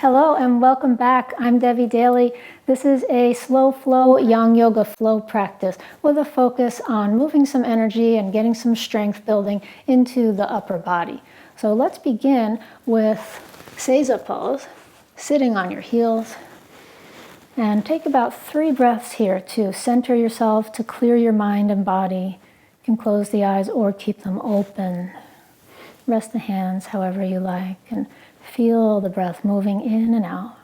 Hello and welcome back. I'm Devi Daly. This is a slow flow yang yoga flow practice with a focus on moving some energy and getting some strength building into the upper body. So let's begin with Seiza pose, sitting on your heels. And take about 3 breaths here to center yourself, to clear your mind and body. You can close the eyes or keep them open. Rest the hands however you like and feel the breath moving in and out.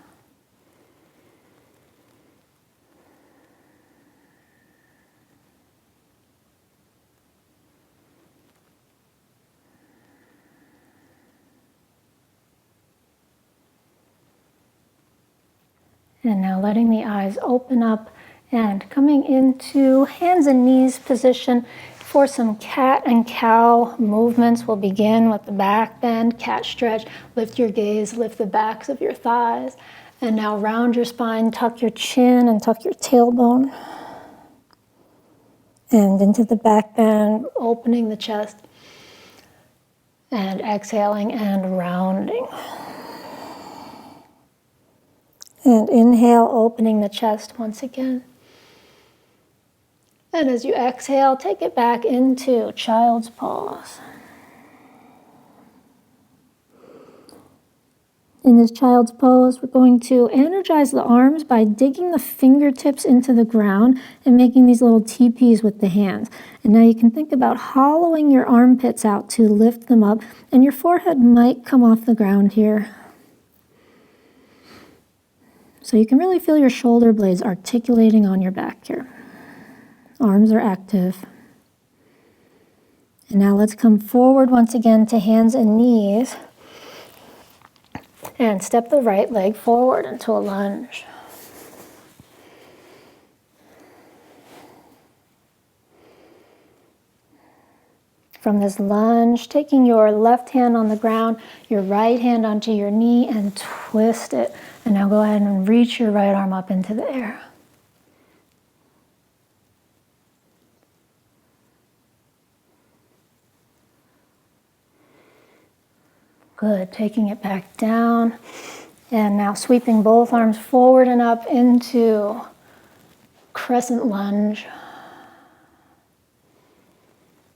And now letting the eyes open up and coming into hands and knees position for some cat and cow movements. We'll begin with the back bend, cat stretch. Lift your gaze, lift the backs of your thighs. And now round your spine, tuck your chin and tuck your tailbone. And into the back bend, opening the chest. And exhaling and rounding. And inhale, opening the chest once again. And as you exhale, take it back into child's pose. In this child's pose, we're going to energize the arms by digging the fingertips into the ground and making these little teepees with the hands. And now you can think about hollowing your armpits out to lift them up, and your forehead might come off the ground here. So you can really feel your shoulder blades articulating on your back here. Arms are active. And now let's come forward once again to hands and knees. And step the right leg forward into a lunge. From this lunge, taking your left hand on the ground, your right hand onto your knee and twist it. And now go ahead and reach your right arm up into the air. Good, taking it back down. And now sweeping both arms forward and up into crescent lunge.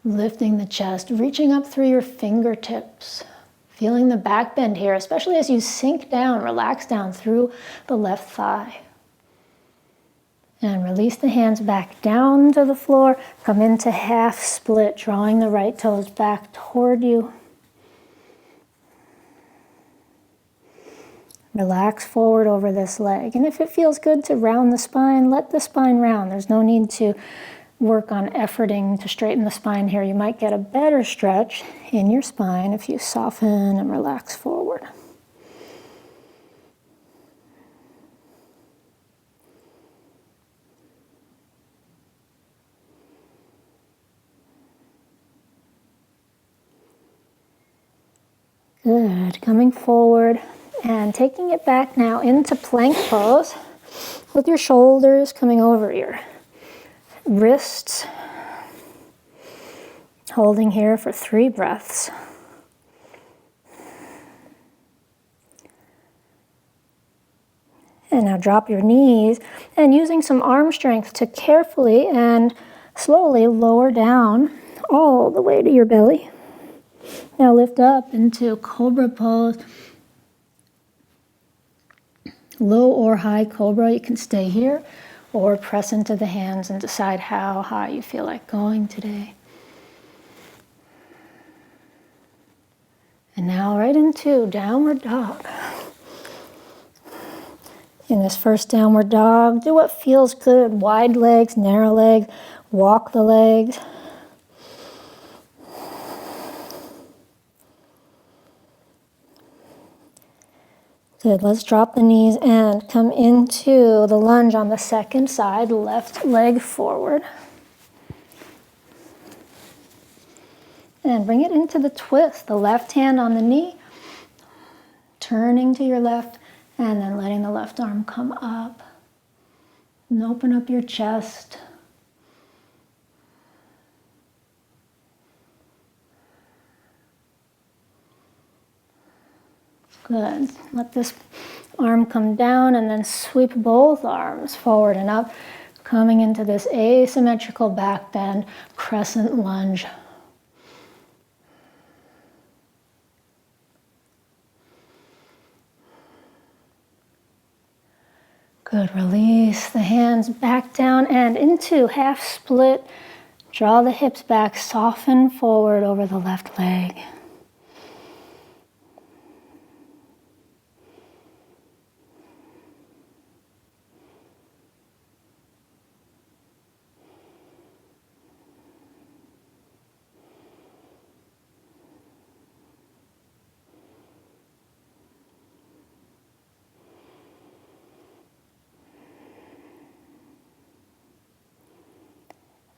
Lifting the chest, reaching up through your fingertips. Feeling the back bend here, especially as you sink down, relax down through the left thigh. And release the hands back down to the floor. Come into half split, drawing the right toes back toward you. Relax forward over this leg. And if it feels good to round the spine, let the spine round. There's no need to work on efforting to straighten the spine here. You might get a better stretch in your spine if you soften and relax forward. Good. Coming forward. And taking it back now into plank pose with your shoulders coming over your wrists. Holding here for 3 breaths. And now drop your knees and using some arm strength to carefully and slowly lower down all the way to your belly. Now lift up into cobra pose. Low or high cobra, you can stay here or press into the hands and decide how high you feel like going today. And now right into downward dog. In this first downward dog, do what feels good. Wide legs, narrow legs, walk the legs. Good, let's drop the knees and come into the lunge on the second side, left leg forward. And bring it into the twist, the left hand on the knee, turning to your left, and then letting the left arm come up. And open up your chest. Good. Let this arm come down, and then sweep both arms forward and up, coming into this asymmetrical back bend, crescent lunge. Good, release the hands back down and into half split. Draw the hips back, soften forward over the left leg.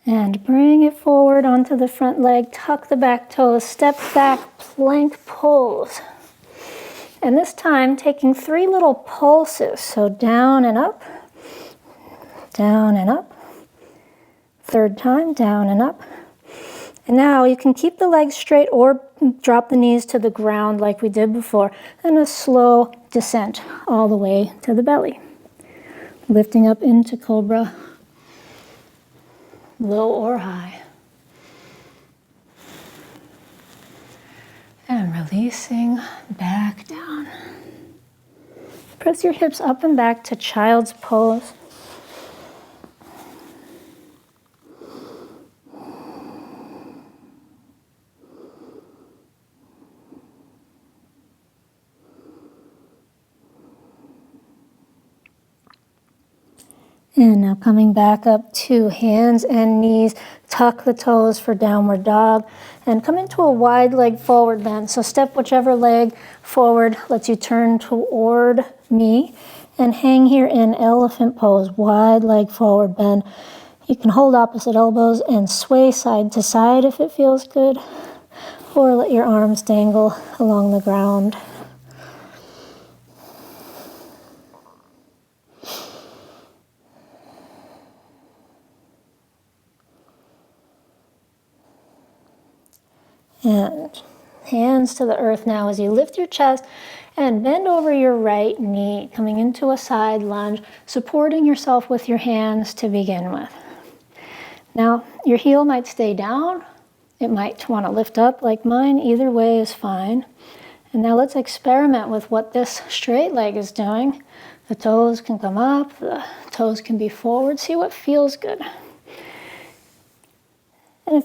And bring it forward onto the front leg, tuck the back toes, step back, plank pose. And this time, taking 3 little pulses. So down and up, down and up. Third time, down and up. And now you can keep the legs straight or drop the knees to the ground like we did before. And a slow descent all the way to the belly. Lifting up into cobra. Low or high. And releasing back down. Press your hips up and back to child's pose. And now coming back up to hands and knees, tuck the toes for downward dog, and come into a wide leg forward bend. So step whichever leg forward lets you turn toward me, and hang here in elephant pose, wide leg forward bend. You can hold opposite elbows and sway side to side if it feels good, or let your arms dangle along the ground. And hands to the earth now as you lift your chest and bend over your right knee, coming into a side lunge, supporting yourself with your hands to begin with. Now, your heel might stay down. It might want to lift up like mine. Either way is fine. And now let's experiment with what this straight leg is doing. The toes can come up, the toes can be forward. See what feels good. And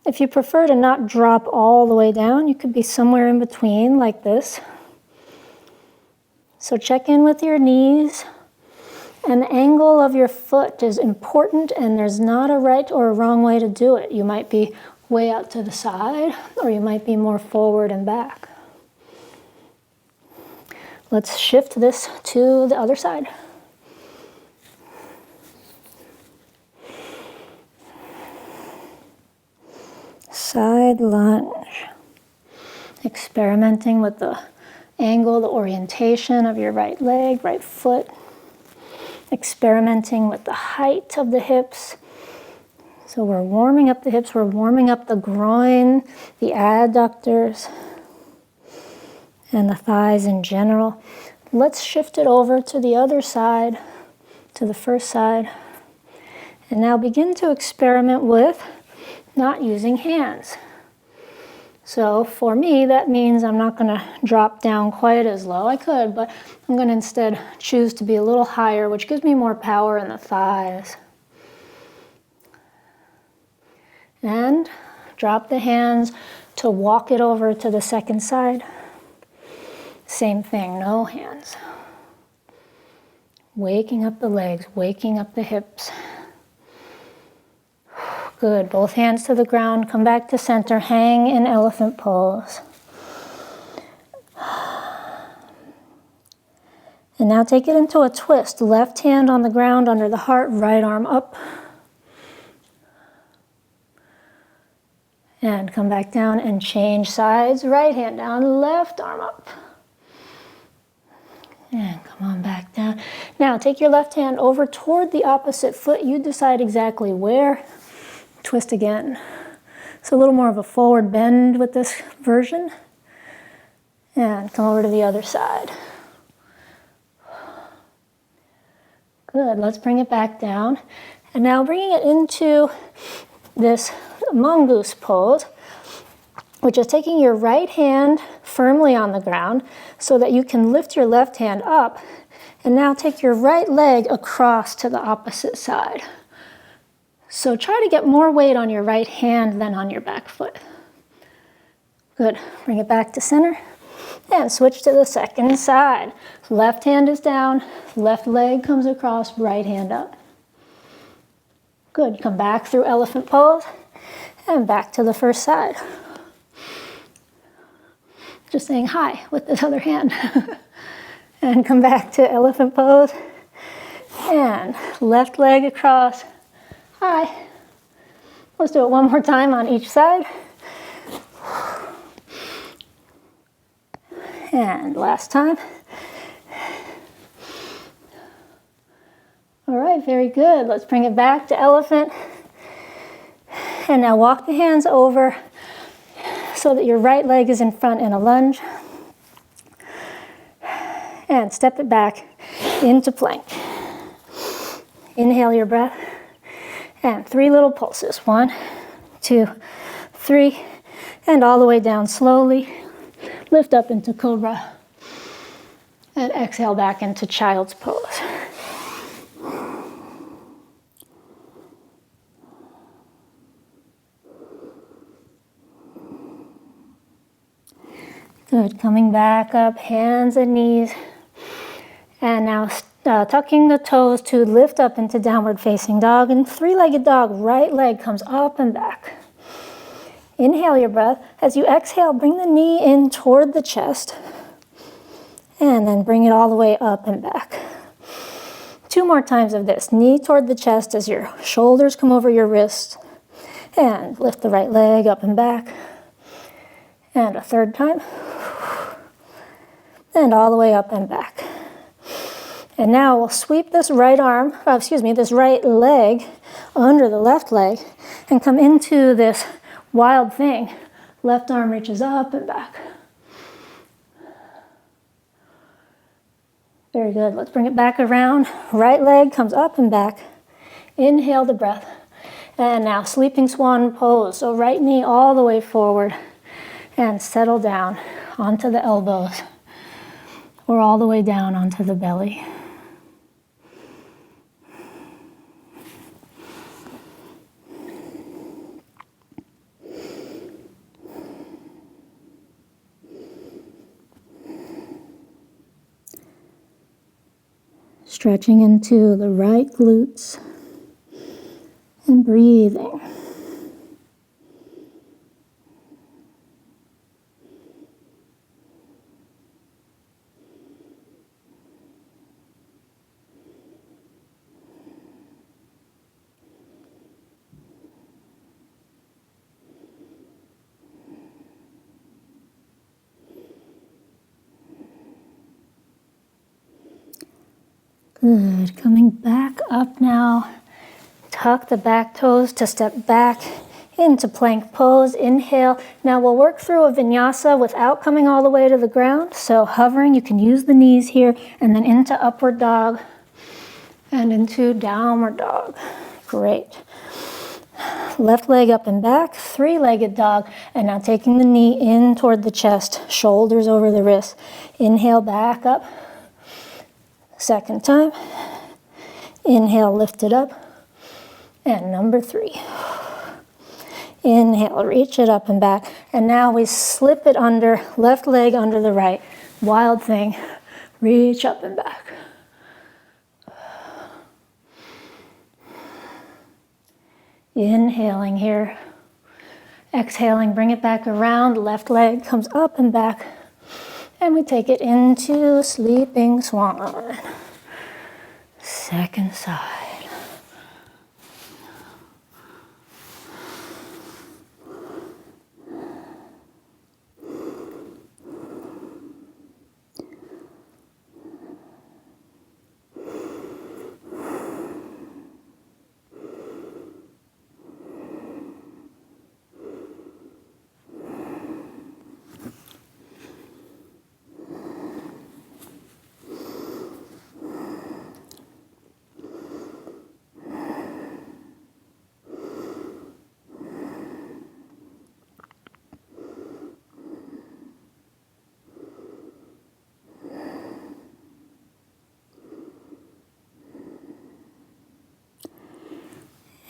if you prefer to not drop all the way down, you could be somewhere in between like this. So check in with your knees. And the angle of your foot is important, and there's not a right or a wrong way to do it. You might be way out to the side, or you might be more forward and back. Let's shift this to the other side. Side lunge. Experimenting with the angle, the orientation of your right leg, right foot. Experimenting with the height of the hips. So we're warming up the hips, we're warming up the groin, the adductors, and the thighs in general. Let's shift it over to the other side, to the first side. And now begin to experiment with not using hands. So for me, that means I'm not going to drop down quite as low. I could, but I'm going to instead choose to be a little higher, which gives me more power in the thighs. And drop the hands to walk it over to the second side. Same thing, no hands. Waking up the legs, waking up the hips. Good, both hands to the ground, come back to center, hang in elephant pose. And now take it into a twist. Left hand on the ground under the heart, right arm up. And come back down and change sides. Right hand down, left arm up. And come on back down. Now take your left hand over toward the opposite foot. You decide exactly where. Twist again. So a little more of a forward bend with this version. And come over to the other side. Good, let's bring it back down. And now bringing it into this mongoose pose, which is taking your right hand firmly on the ground so that you can lift your left hand up, and now take your right leg across to the opposite side. So try to get more weight on your right hand than on your back foot. Good, bring it back to center and switch to the second side. Left hand is down, left leg comes across, right hand up. Good, come back through elephant pose and back to the first side. Just saying hi with this other hand. And come back to elephant pose and left leg across, hi. Let's do it one more time on each side. And last time. All right, very good. Let's bring it back to elephant. And now walk the hands over so that your right leg is in front in a lunge. And step it back into plank. Inhale your breath. And 3 little pulses. 1, 2, 3. And all the way down slowly. Lift up into cobra. And exhale back into child's pose. Good, coming back up, hands and knees. And now tucking the toes to lift up into downward facing dog. And 3-legged dog, right leg comes up and back. Inhale your breath. As you exhale, bring the knee in toward the chest. And then bring it all the way up and back. 2 more times of this. Knee toward the chest as your shoulders come over your wrist. And lift the right leg up and back. And a 3rd time. And all the way up and back. And now we'll sweep this right this right leg under the left leg and come into this wild thing. Left arm reaches up and back. Very good. Let's bring it back around. Right leg comes up and back. Inhale the breath. And now sleeping swan pose. So right knee all the way forward and settle down onto the elbows or all the way down onto the belly. Stretching into the right glutes and breathing. Good, coming back up now. Tuck the back toes to step back into plank pose. Inhale. Now we'll work through a vinyasa without coming all the way to the ground. So hovering, you can use the knees here, and then into upward dog and into downward dog. Great. Left leg up and back, 3-legged dog, and now taking the knee in toward the chest, shoulders over the wrist. Inhale, back up. 2nd time. Inhale, lift it up. And number 3. Inhale, reach it up and back. And now we slip it under, left leg under the right. Wild thing. Reach up and back. Inhaling here. Exhaling, bring it back around. Left leg comes up and back. And we take it into sleeping swan. 2nd side.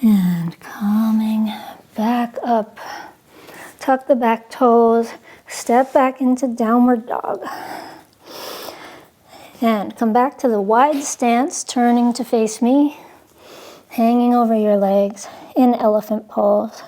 And coming back up. Tuck the back toes. Step back into downward dog. And come back to the wide stance, turning to face me. Hanging over your legs in elephant pose.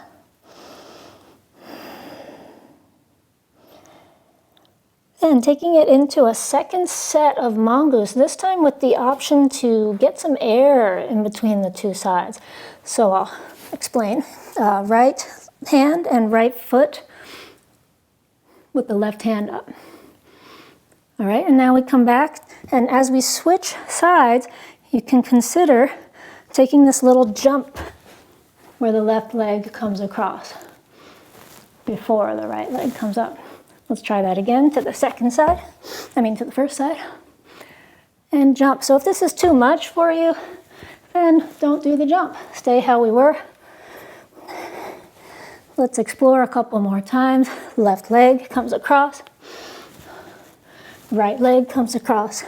And taking it into a second set of mongoose, this time with the option to get some air in between the two sides. So I'll explain. Right hand and right foot with the left hand up. All right, and now we come back, and as we switch sides, you can consider taking this little jump where the left leg comes across before the right leg comes up. Let's try that again to the second side, to the first side, and jump. So if this is too much for you, then don't do the jump. Stay how we were. Let's explore a couple more times. Left leg comes across. Right leg comes across.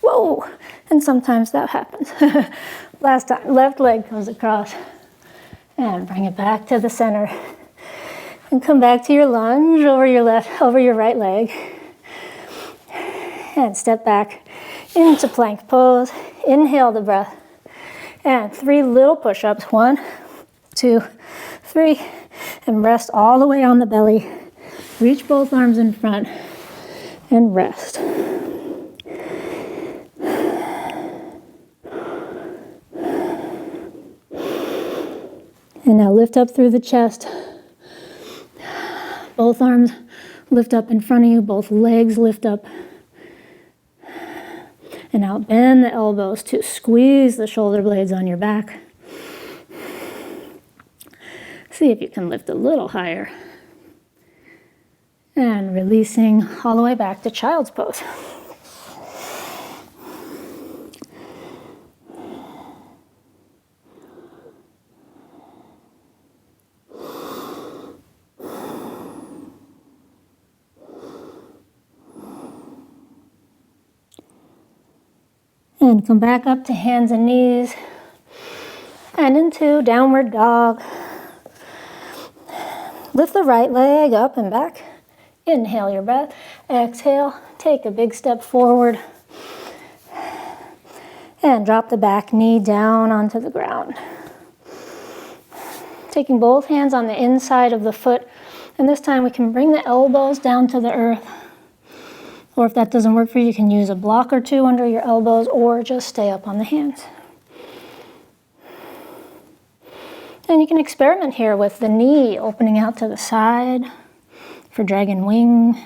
Whoa! And sometimes that happens. Last time, left leg comes across. And bring it back to the center. And come back to your lunge over your right leg. And step back into plank pose. Inhale the breath. And 3 little push-ups. 1, 2, 3. And rest all the way on the belly. Reach both arms in front. And rest. And now lift up through the chest. Both arms lift up in front of you, both legs lift up. And now bend the elbows to squeeze the shoulder blades on your back. See if you can lift a little higher. And releasing all the way back to child's pose. And come back up to hands and knees. And into downward dog. Lift the right leg up and back. Inhale your breath. Exhale. Take a big step forward. And drop the back knee down onto the ground. Taking both hands on the inside of the foot. And this time we can bring the elbows down to the earth. Or if that doesn't work for you, you can use a block or two under your elbows or just stay up on the hands. And you can experiment here with the knee opening out to the side for dragon wing.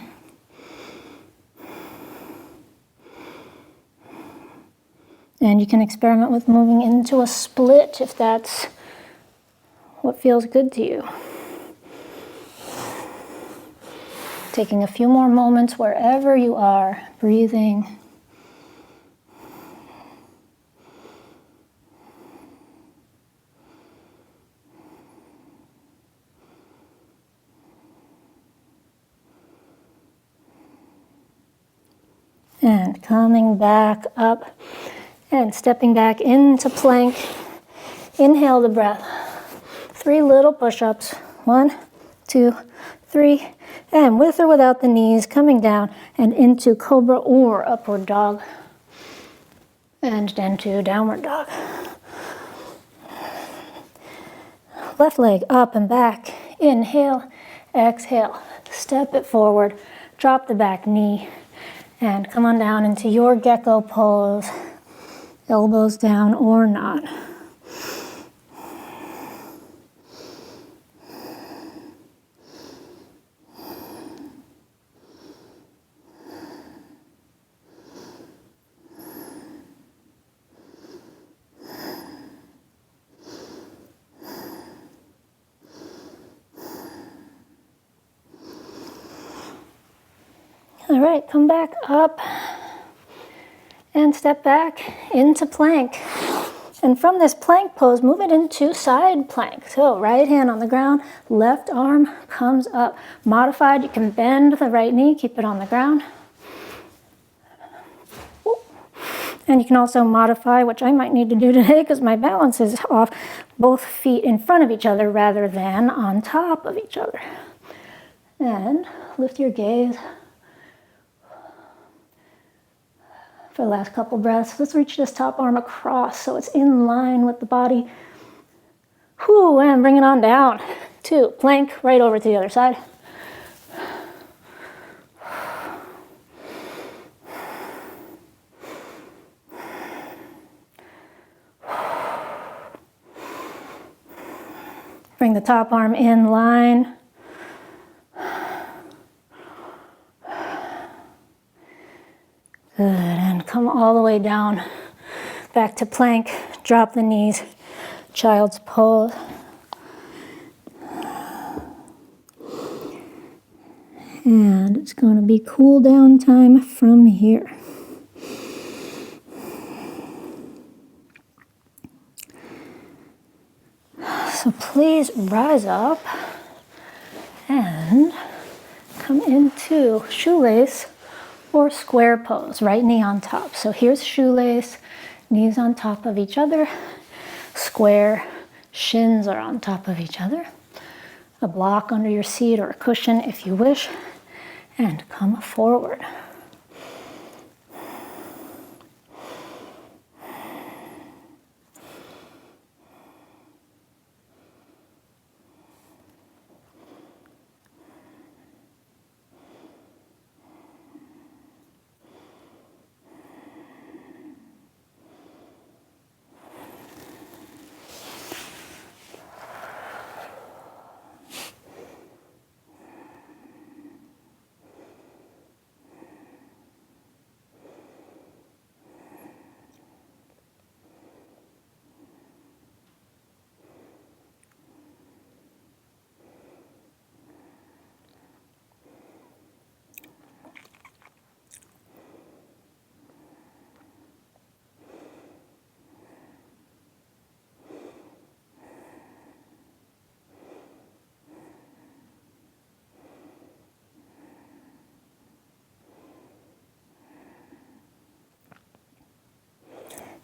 And you can experiment with moving into a split if that's what feels good to you. Taking a few more moments wherever you are, breathing. And coming back up and stepping back into plank. Inhale the breath. 3 little push-ups. 1, 2, 3. And with or without the knees, coming down and into cobra or upward dog. And then to downward dog. Left leg up and back. Inhale, exhale. Step it forward. Drop the back knee. And come on down into your gecko pose. Elbows down or not. All right, come back up and step back into plank. And from this plank pose, move it into side plank. So right hand on the ground, left arm comes up. Modified, you can bend the right knee, keep it on the ground. And you can also modify, which I might need to do today because my balance is off, both feet in front of each other rather than on top of each other. And lift your gaze. For the last couple breaths, let's reach this top arm across so it's in line with the body. Whew, and bring it on down. 2, plank, right over to the other side. Bring the top arm in line. Good, and come all the way down. Back to plank, drop the knees, child's pose. And it's going to be cool down time from here. So please rise up and come into shoelace or square pose, right knee on top. So here's shoelace, knees on top of each other, square, shins are on top of each other, a block under your seat or a cushion if you wish, and come forward.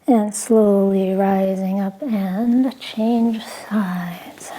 And slowly rising up and change sides.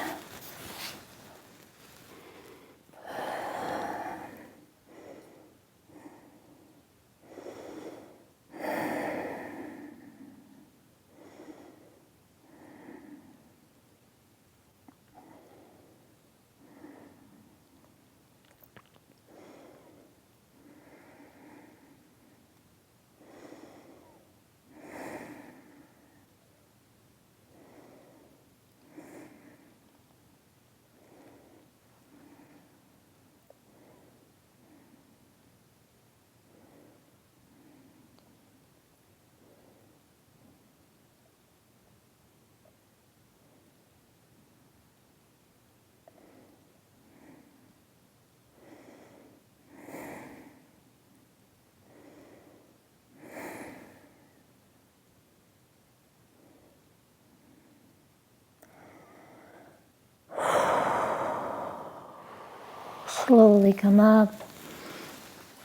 Slowly come up,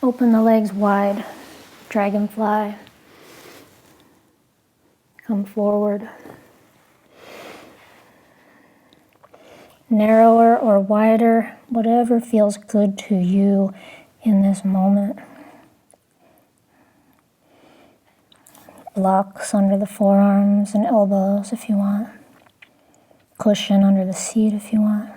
open the legs wide, dragonfly, come forward. Narrower or wider, whatever feels good to you in this moment. Blocks under the forearms and elbows if you want. Cushion under the seat if you want.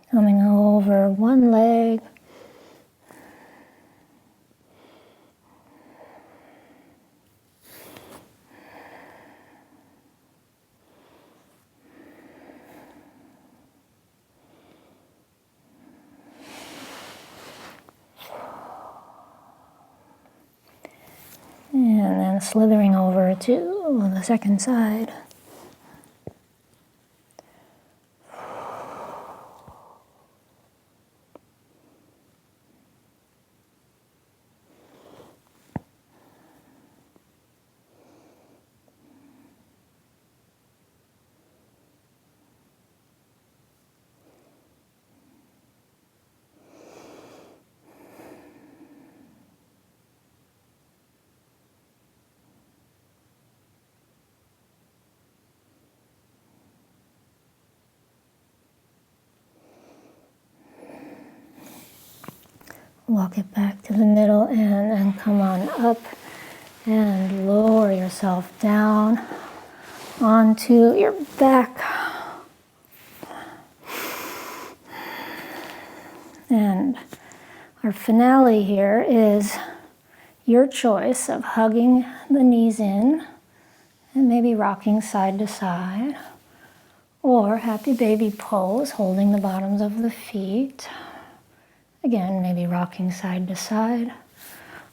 Coming over one leg. And slithering over to the second side. Walk it back to the middle and then come on up and lower yourself down onto your back. And our finale here is your choice of hugging the knees in and maybe rocking side to side, or happy baby pose, holding the bottoms of the feet. Again, maybe rocking side to side,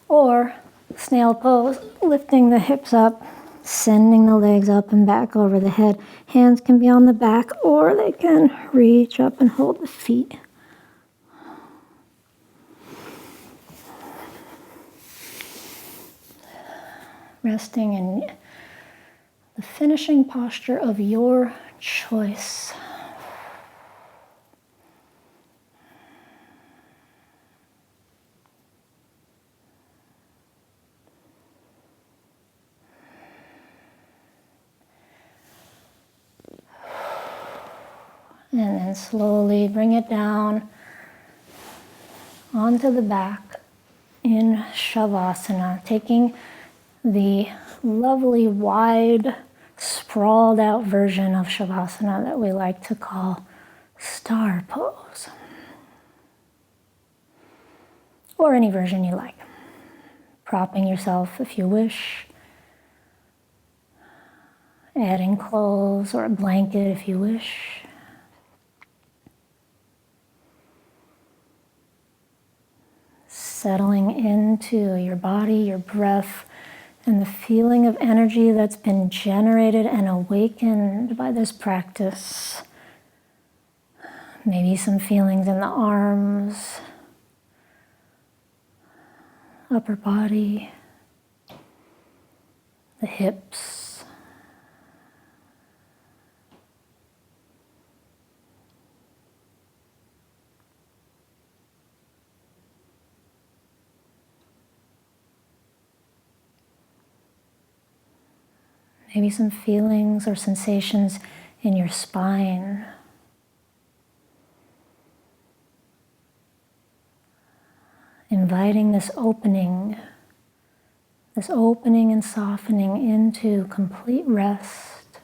or snail pose, lifting the hips up, sending the legs up and back over the head. Hands can be on the back, or they can reach up and hold the feet. Resting in the finishing posture of your choice. And then slowly bring it down onto the back in Shavasana, taking the lovely wide sprawled out version of Shavasana that we like to call star pose, or any version you like. Propping yourself if you wish, adding clothes or a blanket if you wish. Settling into your body, your breath, and the feeling of energy that's been generated and awakened by this practice. Maybe some feelings in the arms, upper body, the hips. Maybe some feelings or sensations in your spine. Inviting this opening and softening into complete rest.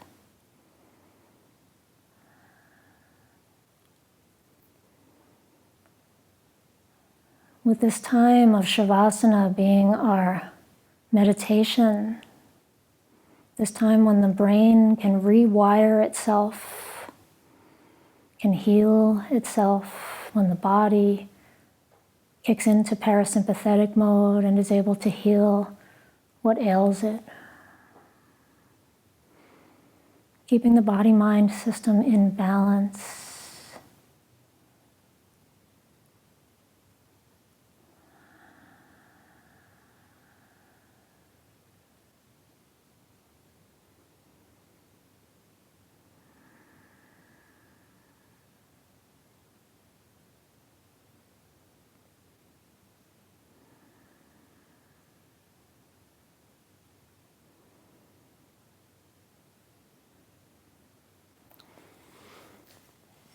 With this time of Shavasana being our meditation, this time when the brain can rewire itself, can heal itself, when the body kicks into parasympathetic mode and is able to heal what ails it. Keeping the body-mind system in balance.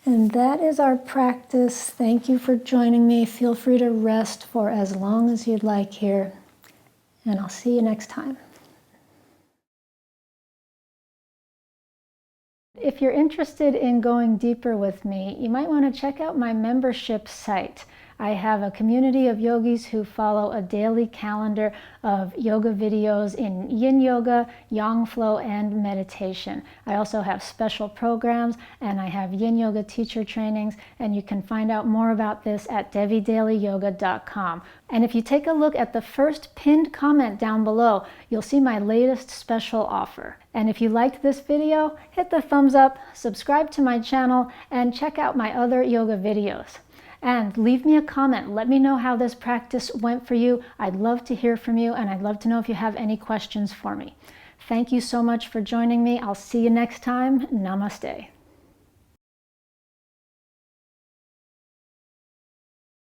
And that is our practice. Thank you for joining me. Feel free to rest for as long as you'd like here. And I'll see you next time. If you're interested in going deeper with me, you might want to check out my membership site. I have a community of yogis who follow a daily calendar of yoga videos in Yin Yoga, Yang Flow, and meditation. I also have special programs, and I have Yin Yoga teacher trainings, and you can find out more about this at devidailyyoga.com. And if you take a look at the first pinned comment down below, you'll see my latest special offer. And if you liked this video, hit the thumbs up, subscribe to my channel, and check out my other yoga videos. And leave me a comment. Let me know how this practice went for you. I'd love to hear from you, and I'd love to know if you have any questions for me. Thank you so much for joining me. I'll see you next time. Namaste.